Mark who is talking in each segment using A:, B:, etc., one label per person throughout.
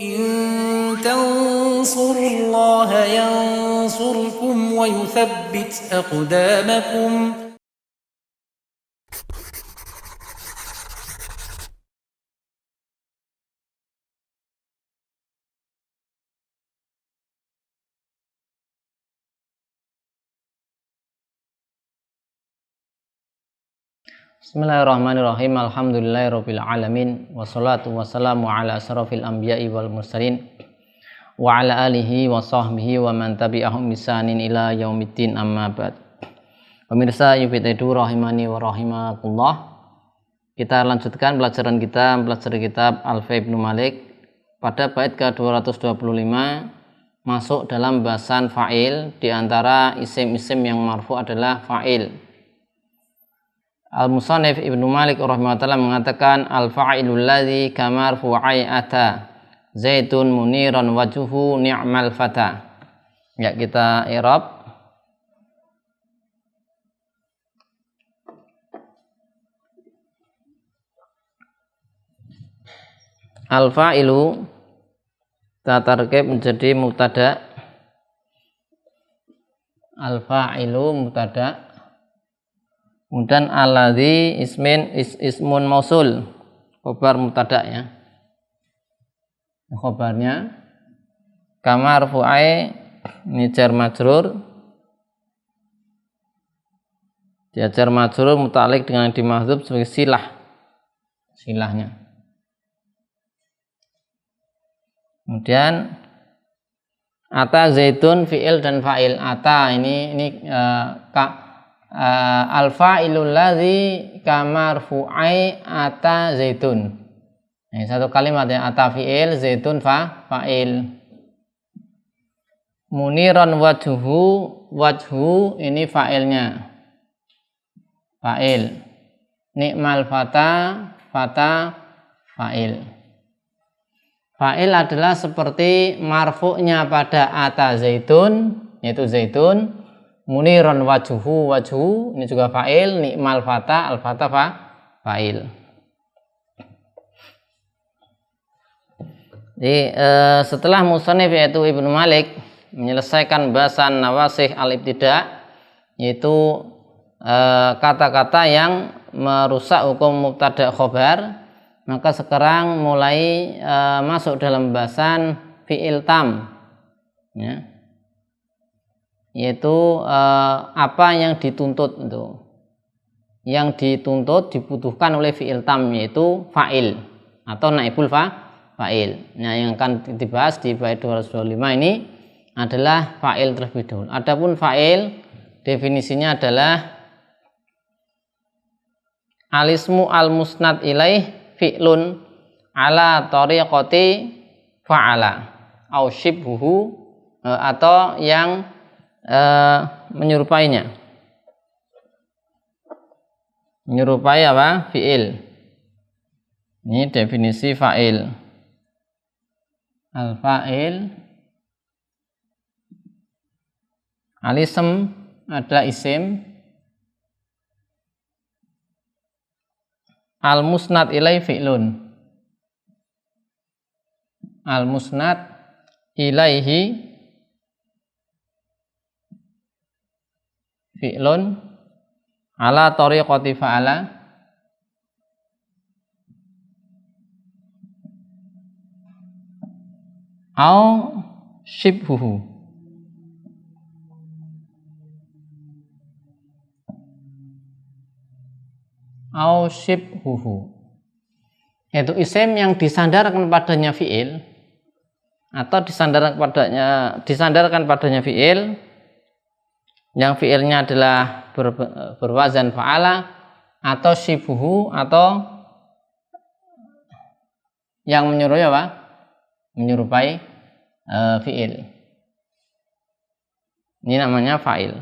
A: إن تنصروا الله ينصركم ويثبت أقدامكم.
B: Bismillahirrahmanirrahim. Alhamdulillahirabbil alamin. Wassalatu wassalamu ala asrofil anbiya'i wal mursalin wa ala alihi wa sahbihi wa man tabi'ahum bisanin ila yaumiddin, amma ba'd. Pemirsa YUBIT.edu rahimani wa rahimakumullah. Kita lanjutkan pelajaran kita mempelajari kitab Alfiya Ibnu Malik. Pada bait ke-225 masuk dalam bahasan fa'il. Di antara isim-isim yang marfu adalah fa'il. Al-Musannif Ibnu Malik rahimahullah mengatakan al-fa'ilul ladzi kamarfu'ai ata zaitun muniran wajhuhu ni'mal fata. Ya, kita i'rab. Al-fa'ilu kita tarkib menjadi mubtada. Al-fa'ilu mubtada. Kemudian alladzi ismun mausul, khobar mubtada ya. Khobarnya kama marfu'ai ini jar majrur. Dia jar majrur muta'alliq dengan dimahdzuf sebagai silahnya. Kemudian ata zaitun fi'il dan fa'il. Ata ini al-fa'ilul ladzi kamarfu'ai ata zaitun. Ini satu kalimat ya, ata fi'il, zaitun fa'il. Muniran wajhu ini fa'ilnya. Fa'il. Ni'mal fata fa'il. Fa'il adalah seperti marfu'nya pada ata zaitun, yaitu zaitun. Muniran wajhu ini juga fa'il. Ni'mal fata, al-fata fa'il. Jadi setelah musannif yaitu Ibnu Malik menyelesaikan bahasan nawasikh al-ibtida, yaitu kata-kata yang merusak hukum mubtada khobar, maka sekarang mulai masuk dalam bahasan fi'il tam ya. Yaitu apa yang dituntut itu. Yang dituntut dibutuhkan oleh fi'il tam, yaitu fa'il atau naibul fa'il. Nah, yang akan dibahas di bait 225 ini adalah fa'il terlebih dahulu. Adapun fa'il definisinya adalah alismu al-musnad ilaih fi'lun ala tariqati fa'ala au shibhuhu, atau yang menyerupainya. Menyerupai apa? Fi'il. Ini definisi fa'il. Al-fa'il al-ism adalah isim. Al-musnad ilai fi'lun. Al-musnad ilaihi fi'lun ala tariqati fa'ala au shibhuhu. Au shibhuhu yaitu isim yang disandarkan padanya fi'il atau disandarkan padanya fi'il, yang fi'ilnya adalah berwazan fa'ala, atau shibhuhu, atau yang menyerupai apa? Menyerupai fi'il. Ini namanya fa'il.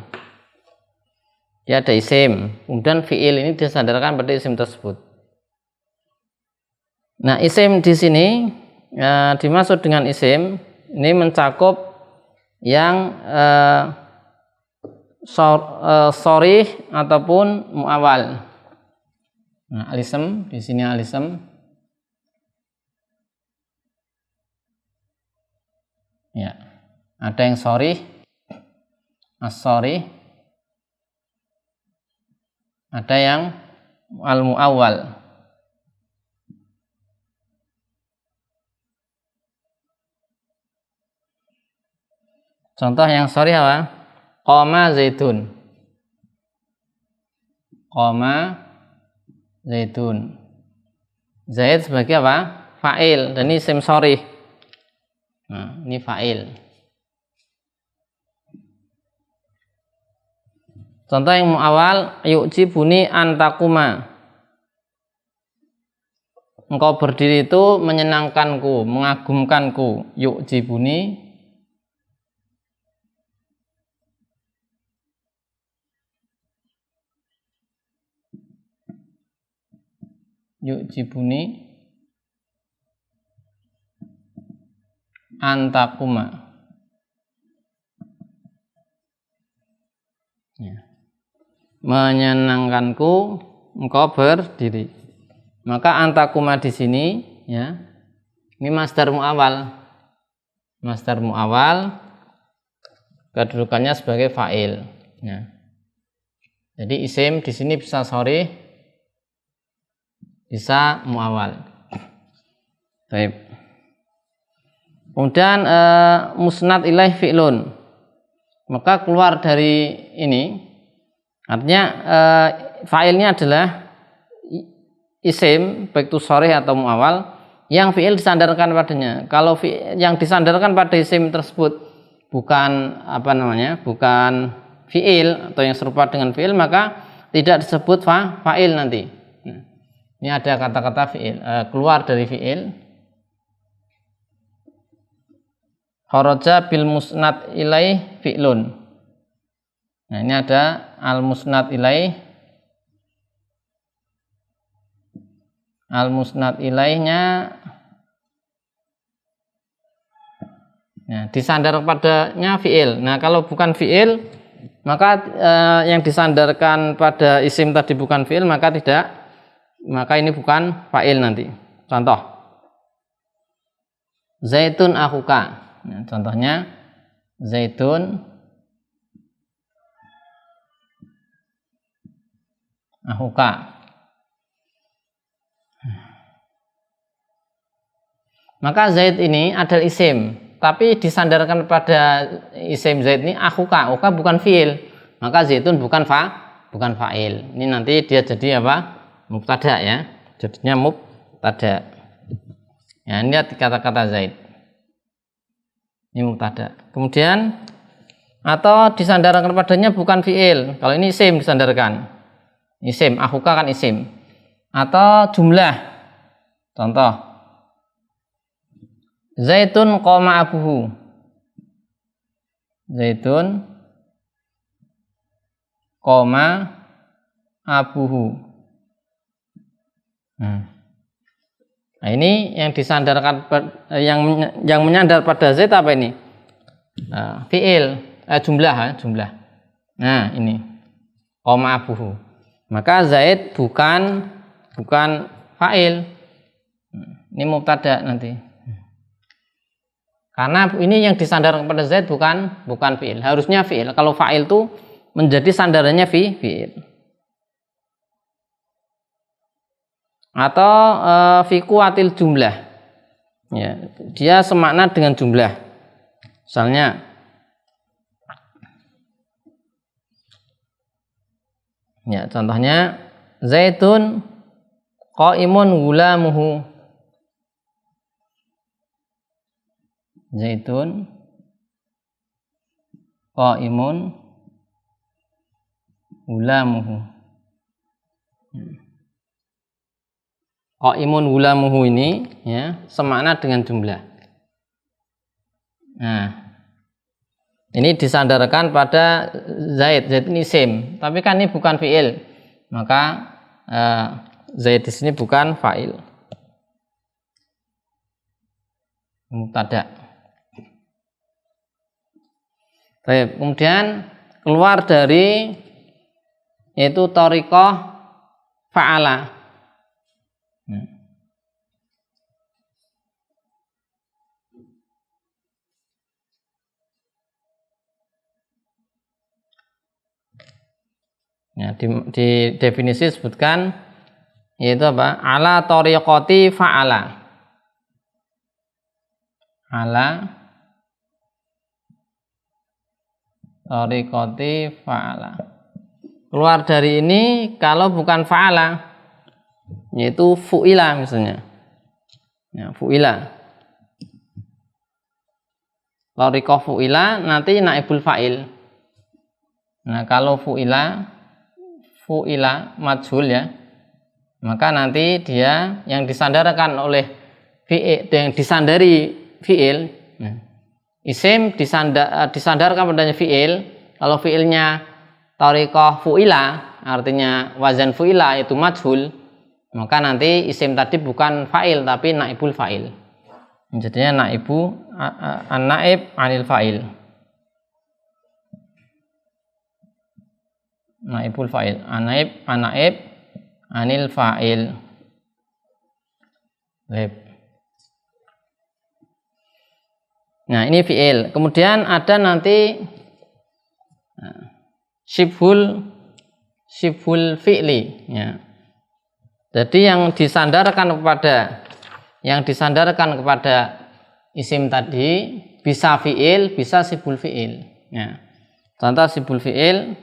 B: Dia ada isim, kemudian fi'il ini disandarkan pada isim tersebut. Nah, isim di sini dimaksud dengan isim ini mencakup yang sharih ataupun muawal. Nah, alism di sini alism Ya. Ada yang sharih, as-sharih, ada yang al-muawwal. Contoh yang sharih apa? Qama zaitun. Qama zaitun. Zaid sebagai apa? Fa'il, dan ini isim sharih. Nah, ini fa'il. Contoh yang awal, yu'jibuni antakuma. Engkau berdiri itu menyenangkanku, mengagumkanku. Yu'jibuni, yu'jibuni antakuma. Ya. Menyenangkanku engkau berdiri. Maka antakuma di sini, ya, ini masdar muawwal. Masdar muawwal kedudukannya sebagai fa'il. Ya. Jadi isim di sini bisa sharih, bisa muawwal. Baik. Kemudian musnad ilaih fi'lun. Maka keluar dari ini, artinya fa'ilnya adalah isim baik itu sharih atau muawwal yang fi'il disandarkan padanya. Kalau yang disandarkan pada isim tersebut bukan bukan fi'il atau yang serupa dengan fi'il, maka tidak disebut fa'il nanti. Nah, ini ada kata-kata fi'il keluar dari fi'il. Kharaja bil musnad ilaih fi'lun. Nah, ini ada al musnad ilaih. Al musnad ilaihnya, ya, disandar padanya fi'il. Nah, kalau bukan fi'il, maka yang disandarkan pada isim tadi bukan fi'il, maka ini bukan fa'il nanti. Contoh, zaitun akhuka. Nah, contohnya zaitun akhuka. Maka zaid ini adalah isim, tapi disandarkan pada isim zaid ini akhuka. Akhuka bukan fi'il, maka zaitun bukan fa'il. Ini nanti dia jadi apa? Mubtada, ya. Jadinya mubtada. Ya, ini kata-kata zaid. Ini mubtada. Kemudian atau disandarkan padanya bukan fi'il. Kalau ini isim disandarkan. Isim, akhuka kan isim. Atau jumlah. Contoh, zaitun qoma abuhu. Zaitun qoma abuhu. Nah, ini yang disandarkan yang menyandar pada zaid apa ini? Fi'il, jumlah. Nah, ini qoma abuhu. Maka zaid bukan fa'il. Ini mubtada nanti. Karena ini yang disandarkan pada zaid bukan fi'il. Harusnya fi'il. Kalau fa'il itu menjadi sandarannya fi'il. Atau fi kuwatil jumlah. Ya, dia semakna dengan jumlah. Misalnya ya, contohnya zaitun qaimun gulamuhu. Zaitun qaimun gulamuhu. Qaimun gulamuhu ini, ya, semakna dengan jumlah. Nah, ini disandarkan pada zaid. Zaid ini isim, tapi kan ini bukan fi'il. Maka zaid di sini bukan fa'il. Mubtada. Baik, kemudian keluar dari itu thariqah fa'ala. Ya, di definisi disebutkan yaitu apa? Ala tariqati fa'ala. Ala tariqati fa'ala. Keluar dari ini kalau bukan fa'ala yaitu fu'ila misalnya. Ya, fu'ila. Tariqah fu'ila nanti naibul fa'il. Nah, kalau fu'ila majhul ya, maka nanti dia yang disandarkan oleh fi'il, yang disandari fi'il, isim disandarkan padanya fi'il. Kalau fi'ilnya tariqah fu'ila, artinya wazan fu'ila itu majhul, maka nanti isim tadi bukan fa'il tapi naibul fa'il. Jadinya an-naib anil fa'il. Naibul fa'il, an-naib anil fa'il. Nah, ini fi'il. Kemudian ada nanti syibhul fi'li ya. Jadi yang disandarkan kepada isim tadi bisa fi'il, bisa syibhul fi'il ya. Contoh syibhul fi'il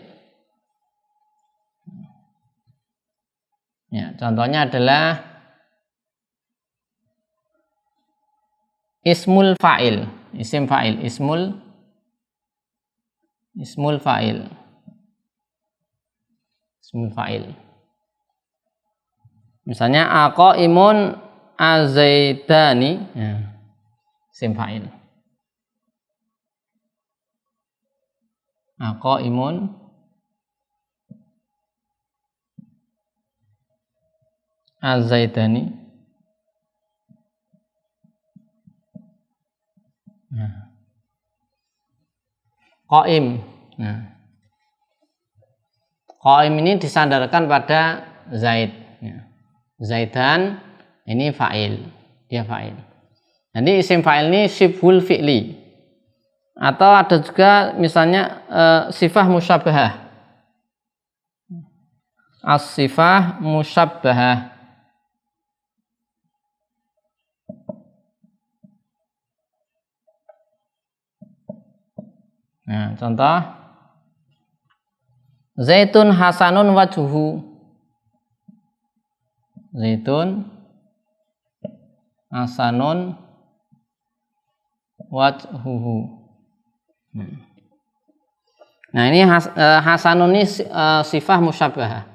B: ya, contohnya adalah ismul fa'il, isim fa'il, ismul fa'il, ismul fa'il. Misalnya aqaimun azaidani ya, isim fa'il. Aqaimun azaidani. Nah, qaim. Nah, qaim ini disandarkan pada Zaid. Ya. Zaidan ini fa'il, dia fa'il. Nanti isim fa'il ini syibhul fi'li. Atau ada juga misalnya sifah musyabbahah. As-sifah musyabbahah. Nah, contoh Zaitun hasanun wajhuhu. Zaitun hasanun wajhuhu. Nah, ini hasanun ini sifah musyabbahah.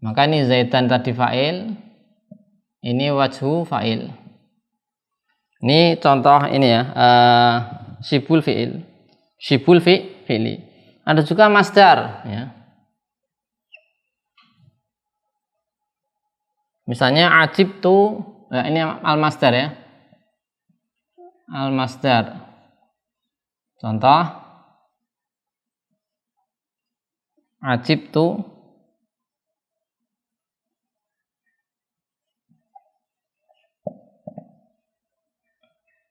B: Maka ini zaitan tadi fa'il, ini wajhu fa'il. Ini contoh ini ya, syibhul fi'il. Syibhul fi'li. Ada juga masdar ya. Misalnya ajibtu, ya ini al-masdar ya. Al-masdar. Contoh ajibtu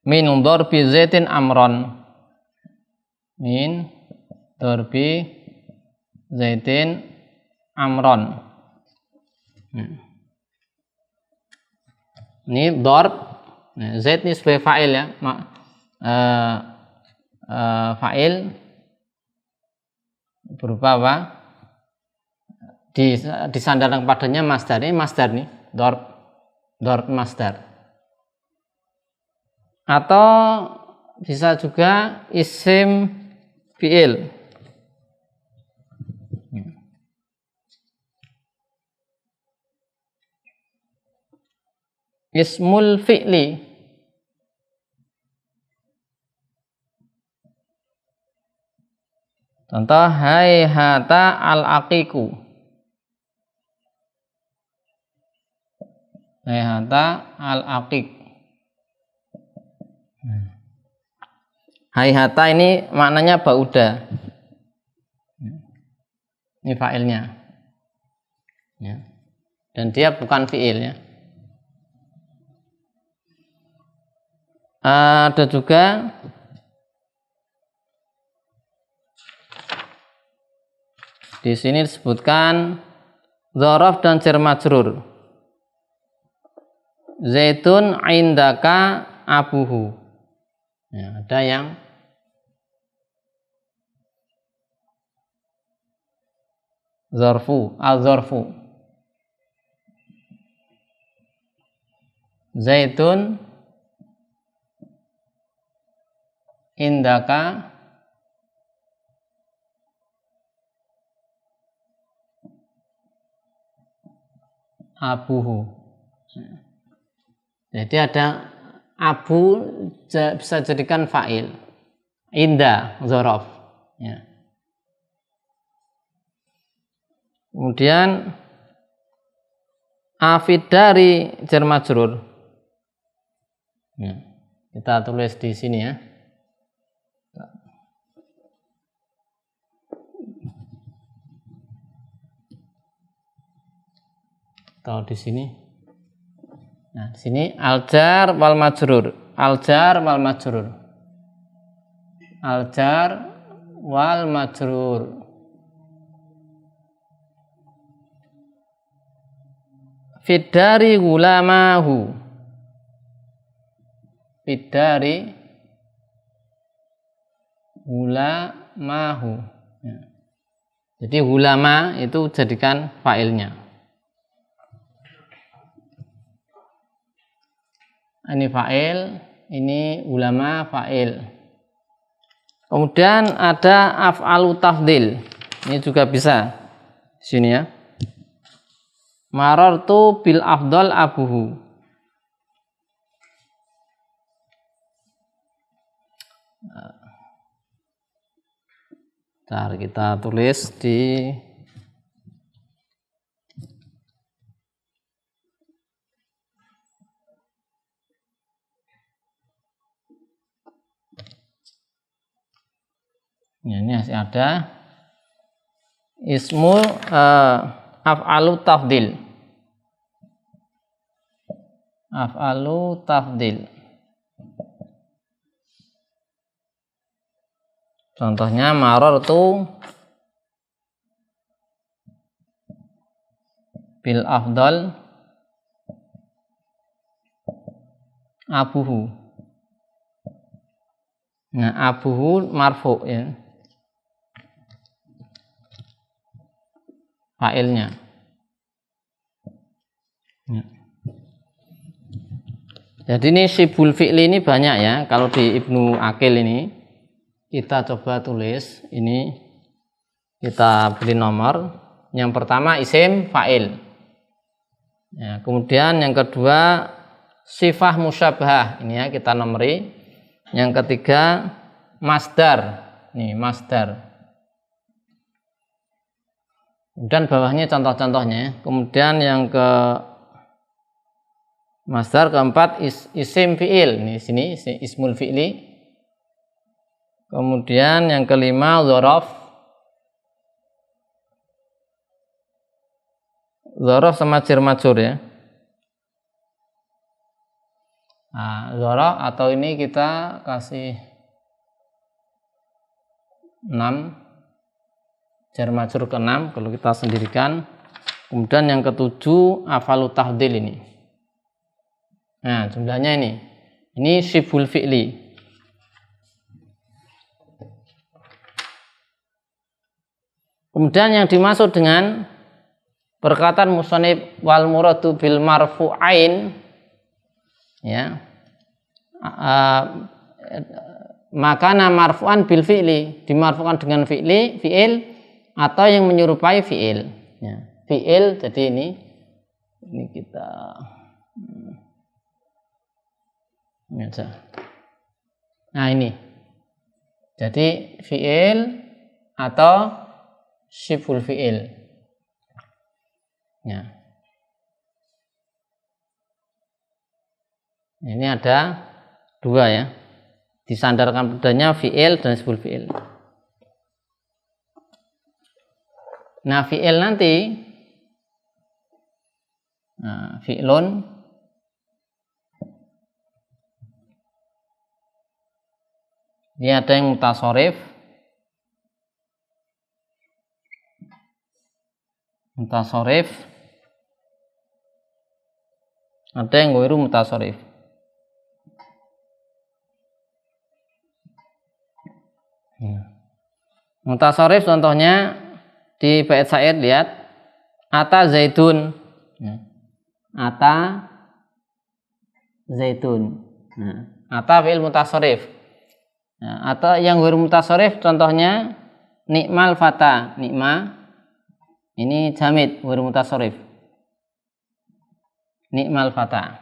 B: min darbi zaitin amron. Min darbi zaitin amron. Ini darb, zaid ini sebagai fa'il ya, fa'il berupa apa? Disandarkan padanya masdar. Ini masdar nih, darb masdar. Atau bisa juga isim fi'il. Ismul fi'li. Contoh hayhata al-aqiqu. Hayhata al-aqiq. Hayhata ini maknanya bauda. Ini fa'ilnya. Ya. Dan dia bukan fi'il ya. Ada juga Di sini disebutkan dzaraf dan jar majrur. Zaitun indaka abuhu. Ya, ada yang zarfu, al-zarfu. Zaitun indaka abuhu. Jadi ada abu bisa jadikan fa'il. Inda dzaraf. Ya. Kemudian afid dari jar majrur. Ya. Kita tulis di sini ya. Atau di sini. Nah, di sini al-jar wal majrur. Al-jar wal majrur. Al-jar wal majrur. Fidari gulamahu. Fidari gulamahu. Ya. Jadi gulama itu jadikan fa'ilnya. Ini fa'il, ini ulama fa'il. Kemudian ada af'alu tafdil. Ini juga bisa. Sini ya. Marartu bil afdal abuhu. Bentar, kita tulis di ini masih ada ismul af'alu tafdil. Af'alu tafdil. Contohnya marartu bil afdal abuhu. Nah, abuhu marfu ya. Fa'ilnya. Ya. Jadi ini sibul fi'li ini banyak ya. Kalau di Ibnu Aqil ini kita coba tulis, ini kita beri nomor. Yang pertama isim fa'il. Ya, kemudian yang kedua sifah musyabahah. Ini ya kita nomori. Yang ketiga masdar. Nih masdar. Dan bawahnya contoh-contohnya. Kemudian yang ke masdar keempat isim fi'il. Ini sini ismul fi'li. Kemudian yang kelima dzaraf. Dzaraf sama jar majrur ya. Nah, dzaraf atau ini kita kasih 6, jar majrur ke 6 kalau kita sendirikan. Kemudian yang ketujuh afalu tahdil ini. Nah, jumlahnya ini. Ini sibul fi'li. Kemudian yang dimaksud dengan perkataan musannif wal muradu bil marfu'ain ya. Makana marfu'an bil fi'li, dimarfu'kan dengan fi'il atau yang menyerupai fi'il ya. Fi'il jadi ini kita ini aja. Nah, ini. Jadi fi'il atau siful fi'il. Ya. Ini ada dua ya. Disandarkan padanya fi'il dan siful fi'il. Nah, fi'il nanti fi'lun ini ada yang mutasharif. mutasharif, ada yang ghairu mutasharif. Mutasharif contohnya di bait syair, lihat ata zaitun. Ata zaitun. Ata fi'il mutasharif. Atau yang ghairu mutasharif contohnya nikmal fata. Nikma ini jamid ghairu mutasharif. Nikmal fata.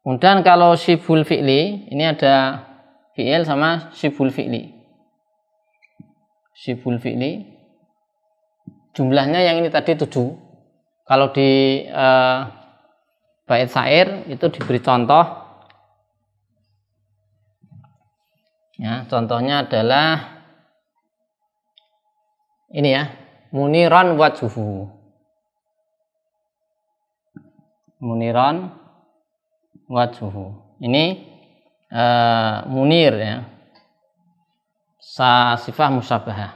B: Kemudian kalau syibhul fi'li, ini ada fi'il sama syibhul fi'li. Syibhul fi'li jumlahnya yang ini tadi 7. Kalau di bait syair itu diberi contoh. Ya, contohnya adalah ini ya, muniran wajhuhu. Muniran wajhuhu. Ini munir ya. Sifah musyabahah.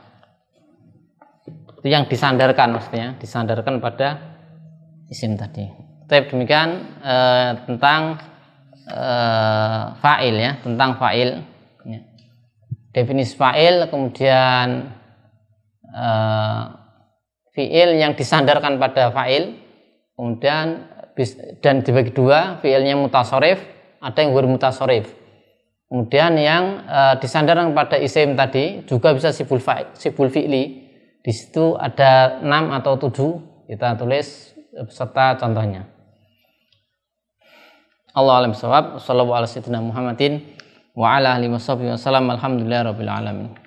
B: Itu yang disandarkan maksudnya, disandarkan pada isim tadi. Tapi demikian tentang fa'il ya, tentang fa'il. Ya. Definisi fa'il, kemudian fi'il yang disandarkan pada fa'il, kemudian dan dibagi dua, fi'ilnya mutasharif, ada yang ghairu mutasharif. Kemudian yang disandarkan pada isim tadi juga bisa sibul fi'li. Di situ ada 6 atau 7, kita tulis beserta contohnya. Allahu a'lam bishawab. Shallallahu alaihi wasallam Muhammadin wa ala alihi wasallam. Alhamdulillahirabbil alamin.